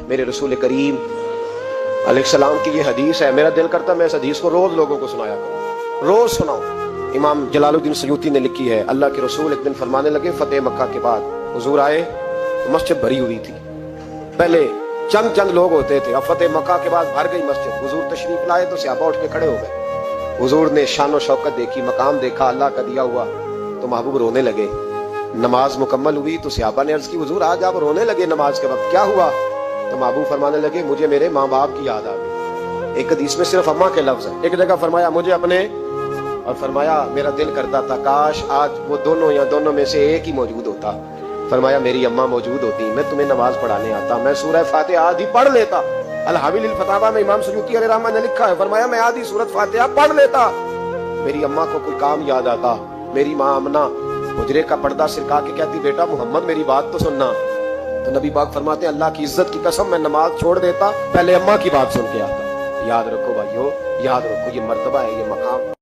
میرے رسول کریم علیہ السلام کی یہ حدیث ہے. میرا دل کرتا میں اس حدیث کو روز لوگوں کو سنایا کروں, روز سناؤں. امام جلال الدین سیوطی نے لکھی ہے, اللہ کے رسول ایک دن فرمانے لگے فتح مکہ کے بعد حضور آئے تو مسجد بھری ہوئی تھی. پہلے چند لوگ ہوتے تھے, اب فتح مکہ کے بعد بھر گئی مسجد. حضور تشریف لائے تو صحابہ اٹھ کے کھڑے ہو گئے. حضور نے شان و شوکت دیکھی, مقام دیکھا اللہ کا دیا ہوا, تو محبوب رونے لگے. نماز مکمل ہوئی تو صحابہ نے عرض کی حضور آج آپ رونے لگے نماز کے وقت, کیا ہوا؟ تو محبوب فرمانے لگے مجھے میرے ماں باپ کی یاد آ گئی. ایک حدیث میں صرف اماں کے لفظ ہیں, ایک جگہ فرمایا مجھے اپنے, اور فرمایا میرا دل کرتا تھا کاش آج وہ دونوں یا دونوں میں سے ایک ہی موجود ہوتا. فرمایا میری اماں موجود ہوتی, میں تمہیں نماز پڑھانے آتا, میں سورہ فاتحہ آدھی پڑھ لیتا. الحاوی للفتاوی میں امام سیوطی علیہ رحمہ نے لکھا ہے, فرمایا میں آدھی سورۃ فاتحہ پڑھ لیتا. میری اماں کو کوئی کام یاد آتا, میری ماں آمنہ حجرے کا پردہ سرکا کے کہتی بیٹا محمد میری بات تو سننا. تو نبی پاک فرماتے ہیں اللہ کی عزت کی قسم میں نماز چھوڑ دیتا, پہلے اماں کی بات سن کے آتا. یاد رکھو بھائیو, یاد رکھو, یہ مرتبہ ہے, یہ مقام.